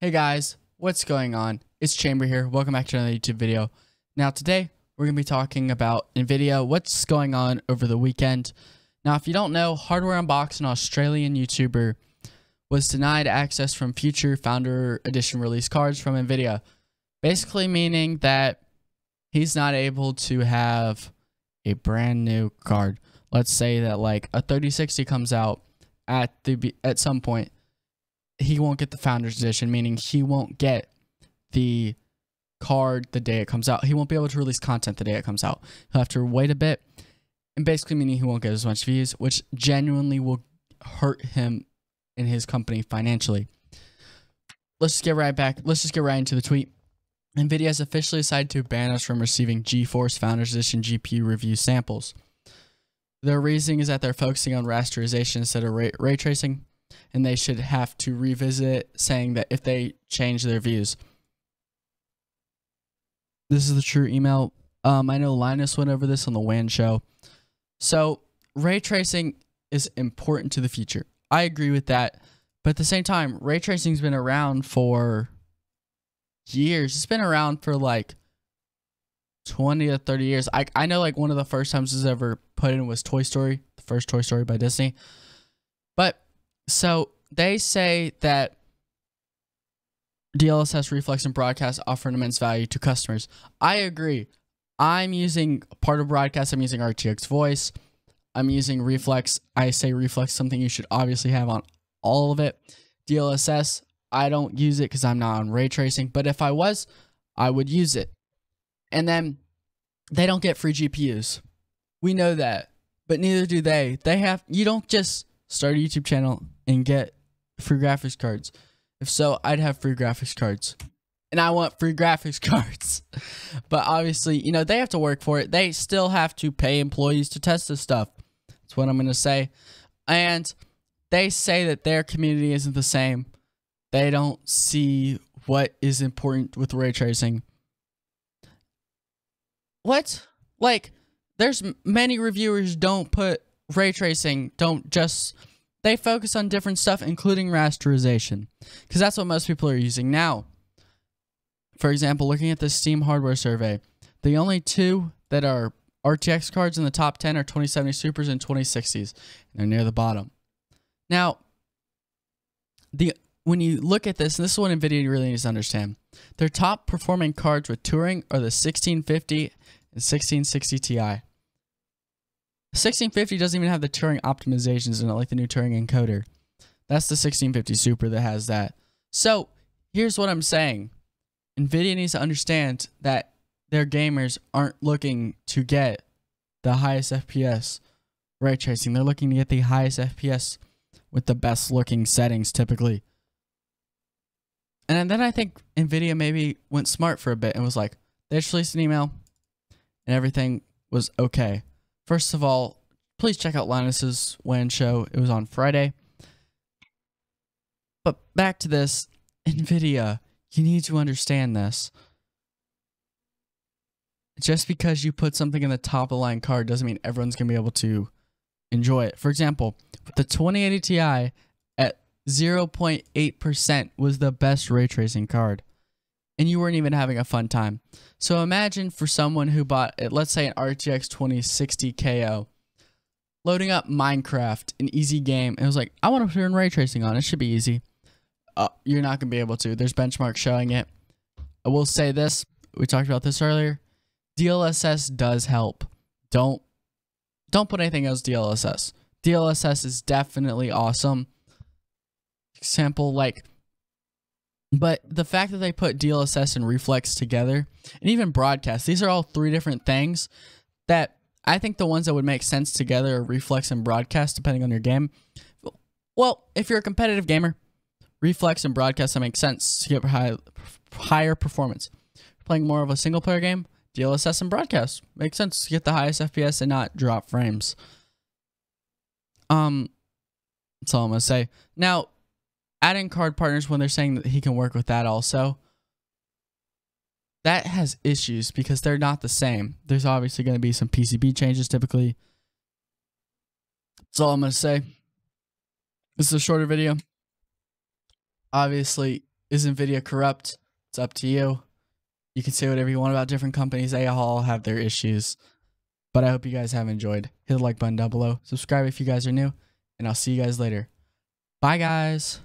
Hey guys, what's going on? It's Chamber here. Welcome back to another YouTube video. Now today, we're going to be talking about NVIDIA, what's going on over the weekend. Now if you don't know, Hardware Unboxed, an Australian YouTuber, was denied access from future Founder Edition release cards from NVIDIA. Basically meaning that he's not able to have a brand new card. Let's say that like a 3060 comes out at some point. He won't get the Founders Edition, meaning he won't get the card the day it comes out. He won't be able to release content the day it comes out. He'll have to wait a bit, and basically meaning he won't get as much views, which genuinely will hurt him and his company financially. Let's just get right into the tweet. NVIDIA has officially decided to ban us from receiving GeForce Founders Edition GPU review samples. Their reasoning is that they're focusing on rasterization instead of ray tracing, and they should have to revisit it, saying that if they change their views. This is the true email. I know Linus went over this on the WAN show. So ray tracing is important to the future. I agree with that. But at the same time, ray tracing's been around for years. It's been around for like 20 to 30 years. I know like one of the first times this was ever put in was Toy Story, the first Toy Story by Disney. But so they say that DLSS reflex and broadcast offer an immense value to customers. I agree. I'm using part of broadcast. I'm using RTX voice. I'm using reflex. I say reflex, something you should obviously have on all of it. DLSS, I don't use it because I'm not on ray tracing. But if I was, I would use it. And then they don't get free GPUs. We know that. But neither do they. You don't just start a YouTube channel and get free graphics cards. If so, I'd have free graphics cards. And I want free graphics cards. But obviously, you know, they have to work for it. They still have to pay employees to test this stuff. That's what I'm going to say. And they say that their community isn't the same. They don't see what is important with ray tracing. What? Like, there's many reviewers don't put ray tracing, they focus on different stuff, including rasterization, because that's what most people are using now. For example, looking at the Steam hardware survey, the only two that are RTX cards in the top 10 are 2070 Supers and 2060s, and they're near the bottom. Now, when you look at this, and this is what NVIDIA really needs to understand, their top performing cards with Turing are the 1650 and 1660 Ti. 1650 doesn't even have the Turing optimizations in it, like the new Turing encoder. That's the 1650 Super that has that. So, here's what I'm saying. NVIDIA needs to understand that their gamers aren't looking to get the highest FPS ray tracing. They're looking to get the highest FPS with the best looking settings, typically. And then I think NVIDIA maybe went smart for a bit and was like, they just released an email and everything was okay. First of all, please check out Linus's WAN show. It was on Friday. But back to this, NVIDIA, you need to understand this. Just because you put something in the top of the line card doesn't mean everyone's going to be able to enjoy it. For example, the 2080 Ti at 0.8% was the best ray tracing card. And you weren't even having a fun time. So imagine for someone who bought, let's say, an RTX 2060 KO, loading up Minecraft, an easy game, and it was like, I want to turn ray tracing on. It should be easy. You're not going to be able to. There's benchmarks showing it. I will say this. We talked about this earlier. DLSS does help. Don't put anything else DLSS. DLSS is definitely awesome. Example, like, but the fact that they put DLSS and reflex together, and even broadcast, these are all three different things that I think the ones that would make sense together are reflex and broadcast, depending on your game. Well, if you're a competitive gamer, reflex and broadcast, that makes sense to get higher performance. If you're playing more of a single player game, DLSS and broadcast makes sense to get the highest FPS and not drop frames. That's all I'm going to say. Now, adding card partners when they're saying that he can work with that also, that has issues because they're not the same. There's obviously going to be some PCB changes typically. That's all I'm going to say. This is a shorter video. Obviously, Is NVIDIA corrupt? It's up to you. You can say whatever you want about different companies. They all have their issues. But I hope you guys have enjoyed. Hit the like button down below. Subscribe if you guys are new. And I'll see you guys later. Bye, guys.